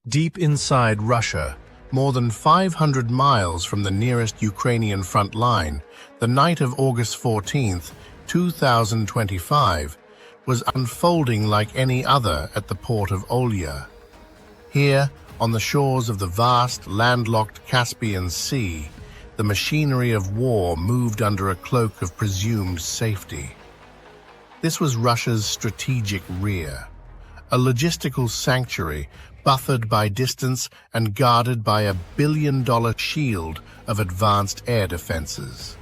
Deep inside Russia, more than 500 miles from the nearest Ukrainian front line, the night of August 14, 2025, was unfolding like any other at the port of Olya. Here, on the shores of the vast, landlocked Caspian Sea, the machinery of war moved under a cloak of presumed safety. This was Russia's strategic rear, a logistical sanctuary buffered by distance and guarded by a billion-dollar shield of advanced air defenses.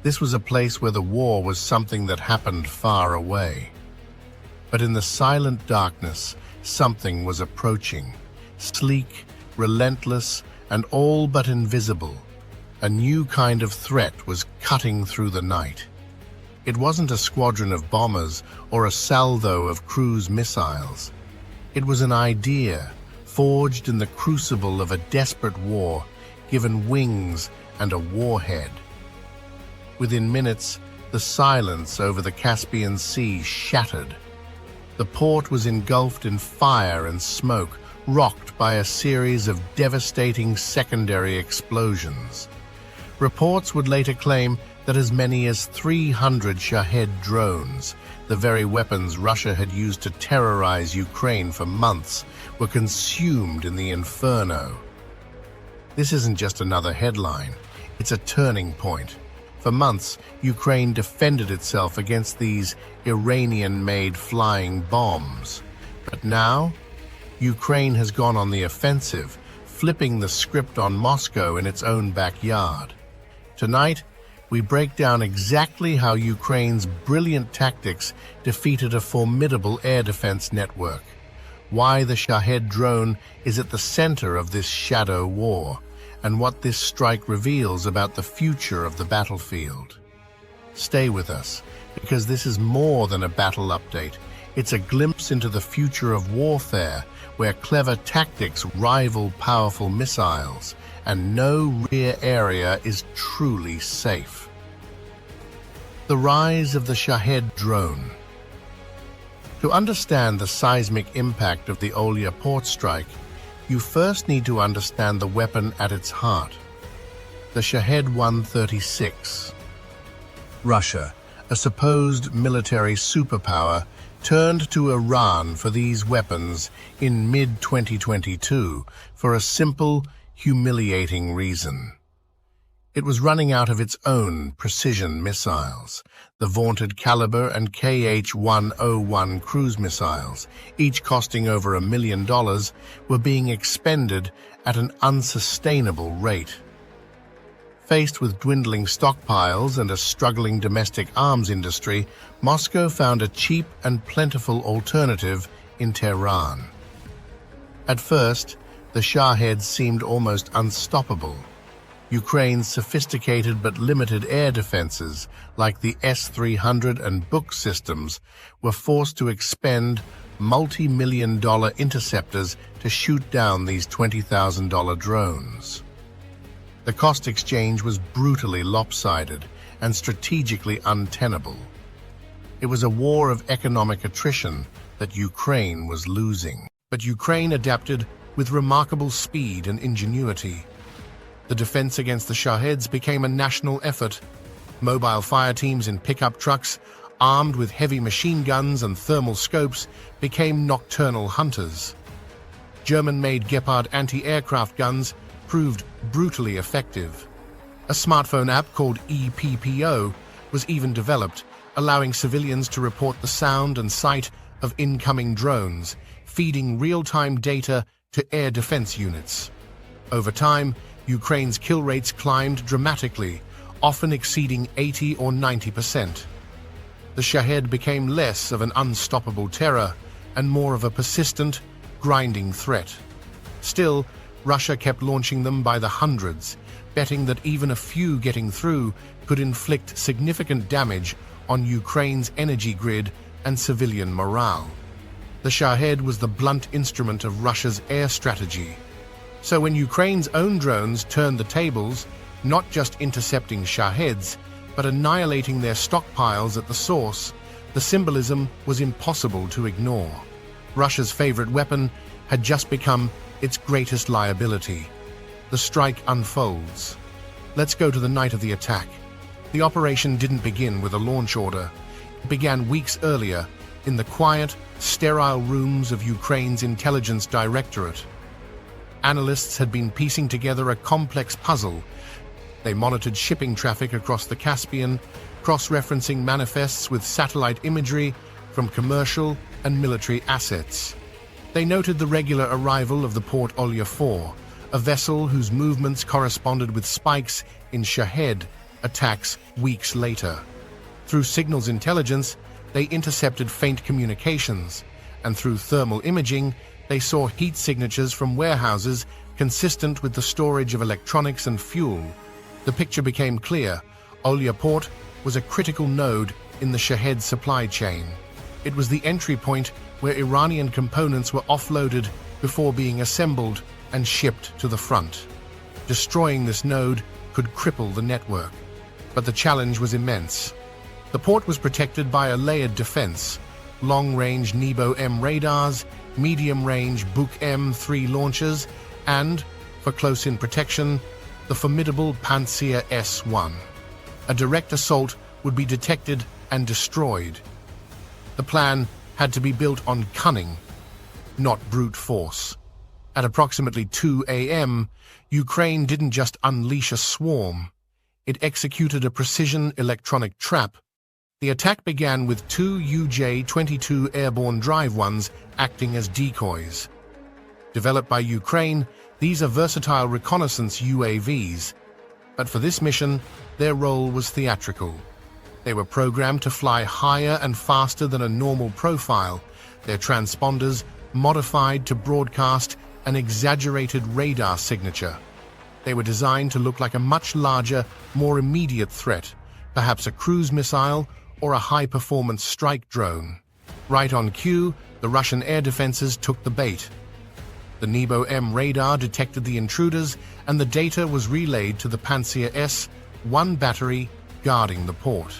This was a place where the war was something that happened far away. But in the silent darkness, something was approaching, sleek, relentless, and all but invisible. A new kind of threat was cutting through the night. It wasn't a squadron of bombers or a salvo of cruise missiles. It was an idea, forged in the crucible of a desperate war, given wings and a warhead. Within minutes, the silence over the Caspian Sea shattered. The port was engulfed in fire and smoke, rocked by a series of devastating secondary explosions. Reports would later claim that as many as 300 Shahed drones, the very weapons Russia had used to terrorize Ukraine for months, were consumed in the inferno. This isn't just another headline, it's a turning point. For months, Ukraine defended itself against these Iranian-made flying bombs. But now, Ukraine has gone on the offensive, flipping the script on Moscow in its own backyard. Tonight, we break down exactly how Ukraine's brilliant tactics defeated a formidable air defense network, why the Shahed drone is at the center of this shadow war, and what this strike reveals about the future of the battlefield. Stay with us, because this is more than a battle update. It's a glimpse into the future of warfare, where clever tactics rival powerful missiles, and no rear area is truly safe. The rise of the Shahed drone. To understand the seismic impact of the Olya port strike, you first need to understand the weapon at its heart, the Shahed 136. Russia, a supposed military superpower, turned to Iran for these weapons in mid-2022 for a simple, humiliating reason. It was running out of its own precision missiles. The vaunted Caliber and KH-101 cruise missiles, each costing over $1 million, were being expended at an unsustainable rate. Faced with dwindling stockpiles and a struggling domestic arms industry, Moscow found a cheap and plentiful alternative in Tehran. At first, the Shaheds seemed almost unstoppable. Ukraine's sophisticated but limited air defenses, like the S-300 and Buk systems, were forced to expend multi-million-dollar interceptors to shoot down these $20,000 drones. The cost exchange was brutally lopsided and strategically untenable. It was a war of economic attrition that Ukraine was losing. But Ukraine adapted with remarkable speed and ingenuity. The defense against the Shaheds became a national effort. Mobile fire teams in pickup trucks, armed with heavy machine guns and thermal scopes, became nocturnal hunters. German-made Gepard anti-aircraft guns proved brutally effective. A smartphone app called EPPO was even developed, allowing civilians to report the sound and sight of incoming drones, feeding real-time data to air defense units. Over time, Ukraine's kill rates climbed dramatically, often exceeding 80 or 90%. The Shahed became less of an unstoppable terror and more of a persistent, grinding threat. Still, Russia kept launching them by the hundreds, betting that even a few getting through could inflict significant damage on Ukraine's energy grid and civilian morale. The Shahed was the blunt instrument of Russia's air strategy. So when Ukraine's own drones turned the tables, not just intercepting Shaheds, but annihilating their stockpiles at the source, the symbolism was impossible to ignore. Russia's favorite weapon had just become its greatest liability. The strike unfolds. Let's go to the night of the attack. The operation didn't begin with a launch order. It began weeks earlier in the quiet, sterile rooms of Ukraine's intelligence directorate. Analysts had been piecing together a complex puzzle. They monitored shipping traffic across the Caspian, cross-referencing manifests with satellite imagery from commercial and military assets. They noted the regular arrival of the Port Olya 4, a vessel whose movements corresponded with spikes in Shahed attacks weeks later. Through signals intelligence, they intercepted faint communications, and through thermal imaging, they saw heat signatures from warehouses consistent with the storage of electronics and fuel. The picture became clear. Olya Port was a critical node in the Shahed supply chain. It was the entry point where Iranian components were offloaded before being assembled and shipped to the front. Destroying this node could cripple the network. But the challenge was immense. The port was protected by a layered defense: long-range Nebo-M radars, medium-range Buk-M3 launchers, and, for close-in protection, the formidable Pantsir S-1. A direct assault would be detected and destroyed. The plan had to be built on cunning, not brute force. At approximately 2 a.m., Ukraine didn't just unleash a swarm. It executed a precision electronic trap. The attack began with 2 UJ-22 airborne drive ones acting as decoys. Developed by Ukraine, these are versatile reconnaissance UAVs. But for this mission, their role was theatrical. They were programmed to fly higher and faster than a normal profile, their transponders modified to broadcast an exaggerated radar signature. They were designed to look like a much larger, more immediate threat, perhaps a cruise missile or a high-performance strike drone. Right on cue, the Russian air defenses took the bait. The Nebo-M radar detected the intruders, and the data was relayed to the Pantsir S-1 battery guarding the port.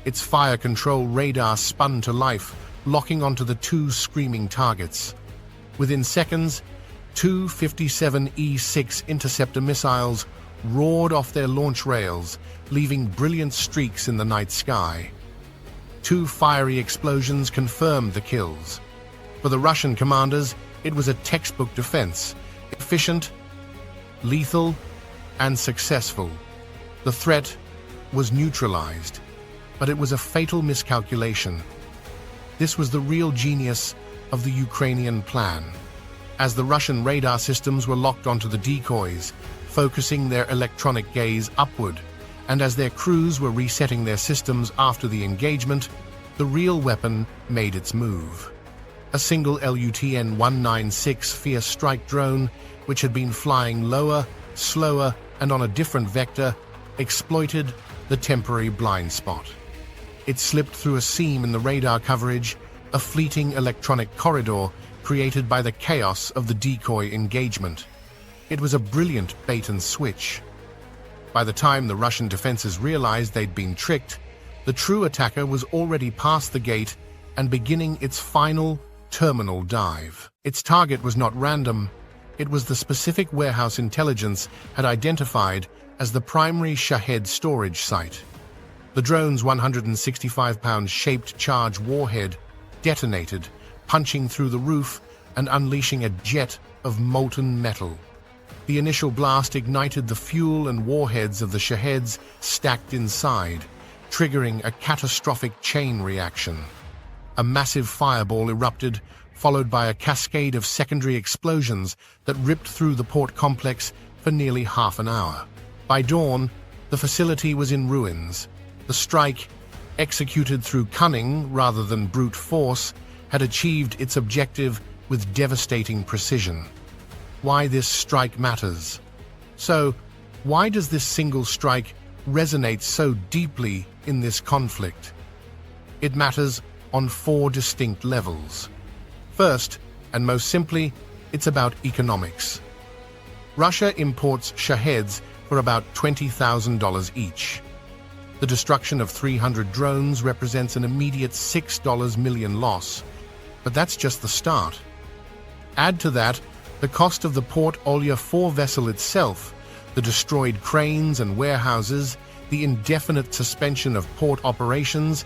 Its fire control radar spun to life, locking onto the 2 screaming targets. Within seconds, 2 57E-6 interceptor missiles roared off their launch rails, leaving brilliant streaks in the night sky. 2 fiery explosions confirmed the kills. For the Russian commanders, it was a textbook defense: efficient, lethal, and successful. The threat was neutralized, but it was a fatal miscalculation. This was the real genius of the Ukrainian plan. As the Russian radar systems were locked onto the decoys, focusing their electronic gaze upward, and as their crews were resetting their systems after the engagement, the real weapon made its move. A single LUTN-196 fierce strike drone, which had been flying lower, slower, and on a different vector, exploited the temporary blind spot. It slipped through a seam in the radar coverage, a fleeting electronic corridor created by the chaos of the decoy engagement. It was a brilliant bait and switch. By the time the Russian defenses realized they'd been tricked, the true attacker was already past the gate and beginning its final, terminal dive. Its target was not random. It was the specific warehouse intelligence had identified as the primary Shahed storage site. The drone's 165-pound shaped charge warhead detonated, punching through the roof and unleashing a jet of molten metal. The initial blast ignited the fuel and warheads of the Shaheds stacked inside, triggering a catastrophic chain reaction. A massive fireball erupted, followed by a cascade of secondary explosions that ripped through the port complex for nearly half an hour. By dawn, the facility was in ruins. The strike, executed through cunning rather than brute force, had achieved its objective with devastating precision. Why this strike matters. So, why does this single strike resonate so deeply in this conflict? It matters on 4 distinct levels. First, and most simply, it's about economics. Russia imports Shaheds for about $20,000 each. The destruction of 300 drones represents an immediate $6 million loss, but that's just the start. Add to that the cost of the Port Olia 4 vessel itself, the destroyed cranes and warehouses, the indefinite suspension of port operations,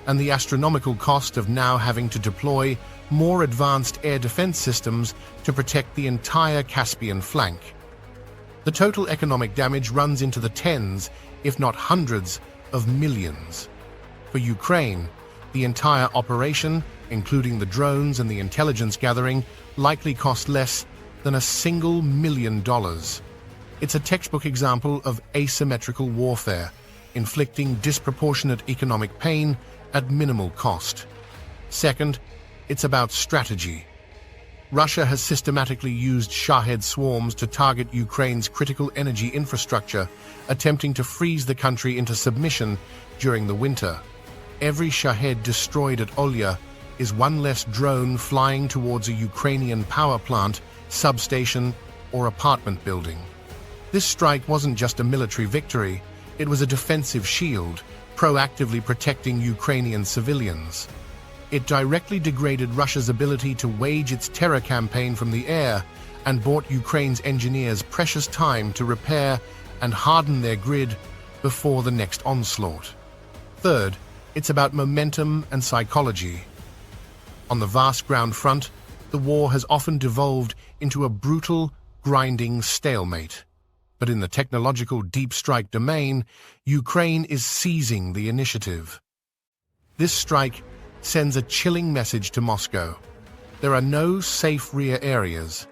and the astronomical cost of now having to deploy more advanced air defense systems to protect the entire Caspian flank. The total economic damage runs into the tens, if not hundreds, of millions. For Ukraine, the entire operation, including the drones and the intelligence gathering, likely cost less than $1 million. It's a textbook example of asymmetrical warfare, inflicting disproportionate economic pain at minimal cost. Second, it's about strategy. Russia has systematically used Shahed swarms to target Ukraine's critical energy infrastructure, attempting to freeze the country into submission during the winter. Every Shahed destroyed at Olia is one less drone flying towards a Ukrainian power plant, substation, or apartment building. This strike wasn't just a military victory, it was a defensive shield, proactively protecting Ukrainian civilians. It directly degraded Russia's ability to wage its terror campaign from the air and bought Ukraine's engineers precious time to repair and harden their grid before the next onslaught. Third, it's about momentum and psychology. On the vast ground front, the war has often devolved into a brutal, grinding stalemate. But in the technological deep strike domain, Ukraine is seizing the initiative. This strike sends a chilling message to Moscow. There are no safe rear areas.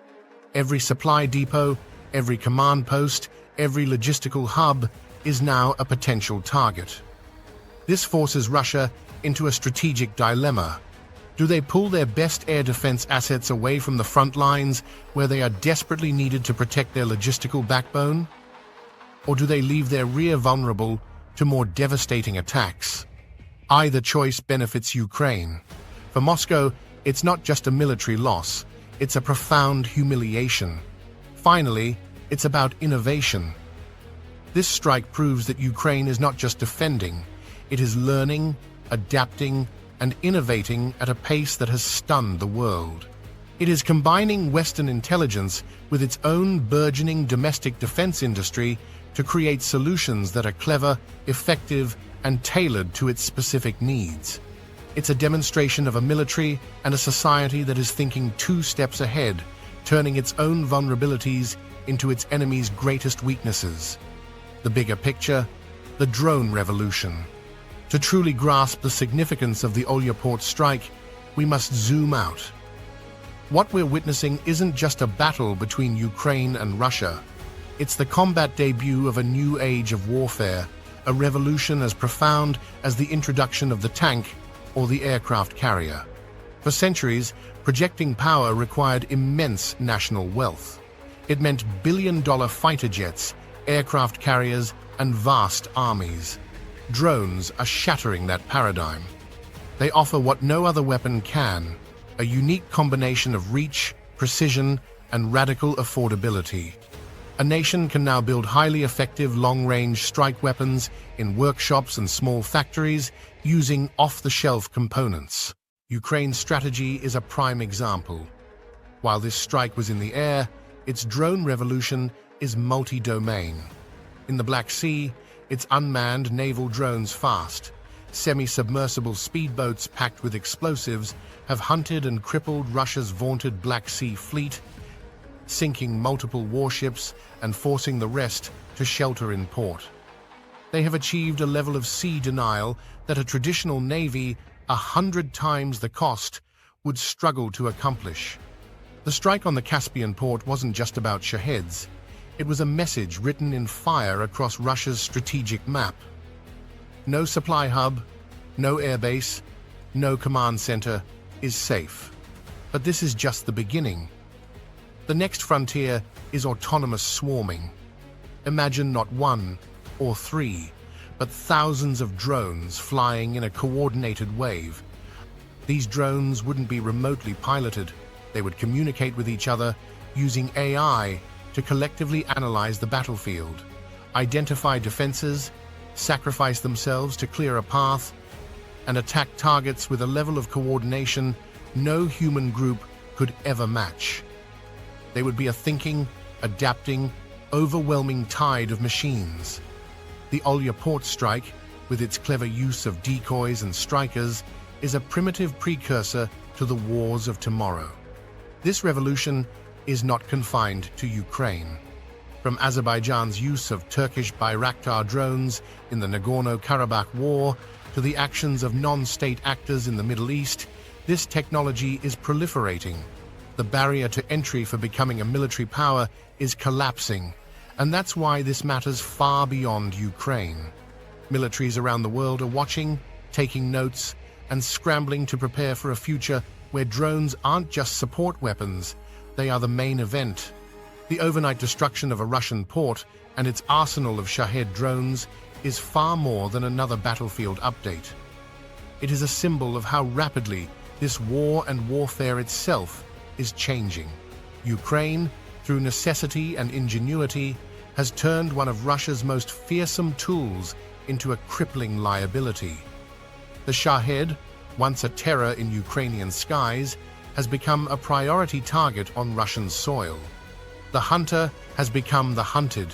Every supply depot, every command post, every logistical hub is now a potential target. This forces Russia into a strategic dilemma. Do they pull their best air defense assets away from the front lines where they are desperately needed to protect their logistical backbone? Or do they leave their rear vulnerable to more devastating attacks? Either choice benefits Ukraine. For Moscow, it's not just a military loss, it's a profound humiliation. Finally, it's about innovation. This strike proves that Ukraine is not just defending, it is learning, adapting, and innovating at a pace that has stunned the world. It is combining Western intelligence with its own burgeoning domestic defense industry to create solutions that are clever, effective, and tailored to its specific needs. It's a demonstration of a military and a society that is thinking 2 steps ahead, turning its own vulnerabilities into its enemy's greatest weaknesses. The bigger picture, the drone revolution. To truly grasp the significance of the Olia port strike, we must zoom out. What we're witnessing isn't just a battle between Ukraine and Russia. It's the combat debut of a new age of warfare, a revolution as profound as the introduction of the tank or the aircraft carrier. For centuries, projecting power required immense national wealth. It meant billion-dollar fighter jets, aircraft carriers, and vast armies. Drones are shattering that paradigm. They offer what no other weapon can, a unique combination of reach, precision, and radical affordability. A nation can now build highly effective long-range strike weapons in workshops and small factories using off-the-shelf components. Ukraine's strategy is a prime example. While this strike was in the air, its drone revolution is multi-domain. In the Black Sea, its unmanned naval drones fast, semi-submersible speedboats packed with explosives have hunted and crippled Russia's vaunted Black Sea fleet, sinking multiple warships and forcing the rest to shelter in port. They have achieved a level of sea denial that a traditional navy 100 times the cost would struggle to accomplish. The strike on the Caspian port wasn't just about Shaheds. It was a message written in fire across Russia's strategic map. No supply hub, no airbase, no command center is safe. But this is just the beginning. The next frontier is autonomous swarming. Imagine not 1 or 3, but thousands of drones flying in a coordinated wave. These drones wouldn't be remotely piloted. They would communicate with each other using AI to collectively analyze the battlefield, identify defenses, sacrifice themselves to clear a path, and attack targets with a level of coordination no human group could ever match. They would be a thinking, adapting, overwhelming tide of machines. The Olya port strike, with its clever use of decoys and strikers, is a primitive precursor to the wars of tomorrow. This revolution is not confined to Ukraine. From Azerbaijan's use of Turkish Bayraktar drones in the Nagorno-Karabakh war to the actions of non-state actors in the Middle East, this technology is proliferating. The barrier to entry for becoming a military power is collapsing, and that's why this matters far beyond Ukraine. Militaries around the world are watching, taking notes, and scrambling to prepare for a future where drones aren't just support weapons, they are the main event. The overnight destruction of a Russian port and its arsenal of Shahed drones is far more than another battlefield update. It is a symbol of how rapidly this war and warfare itself is changing. Ukraine, through necessity and ingenuity, has turned one of Russia's most fearsome tools into a crippling liability. The Shahed, once a terror in Ukrainian skies, has become a priority target on Russian soil. The hunter has become the hunted.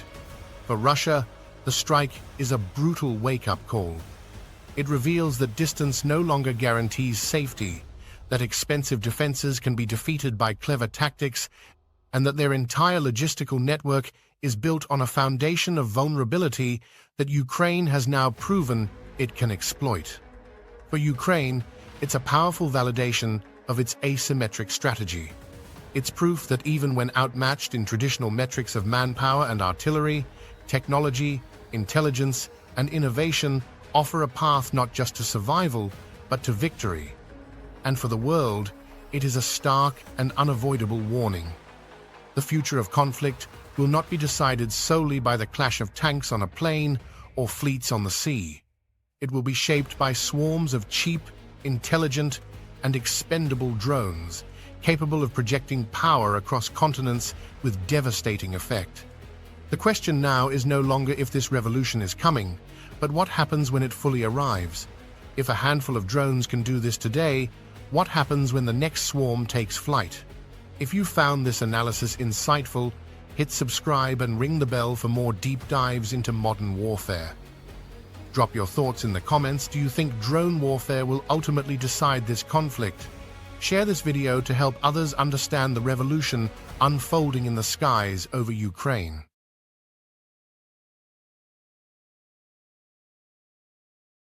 For Russia, the strike is a brutal wake-up call. It reveals that distance no longer guarantees safety, that expensive defenses can be defeated by clever tactics, and that their entire logistical network is built on a foundation of vulnerability that Ukraine has now proven it can exploit. For Ukraine, it's a powerful validation of its asymmetric strategy. It's proof that even when outmatched in traditional metrics of manpower and artillery, technology, intelligence, and innovation offer a path not just to survival, but to victory. And for the world, it is a stark and unavoidable warning. The future of conflict will not be decided solely by the clash of tanks on a plain or fleets on the sea. It will be shaped by swarms of cheap, intelligent, and expendable drones, capable of projecting power across continents with devastating effect. The question now is no longer if this revolution is coming, but what happens when it fully arrives? If a handful of drones can do this today, what happens when the next swarm takes flight? If you found this analysis insightful, hit subscribe and ring the bell for more deep dives into modern warfare. Drop your thoughts in the comments. Do you think drone warfare will ultimately decide this conflict? Share this video to help others understand the revolution unfolding in the skies over Ukraine.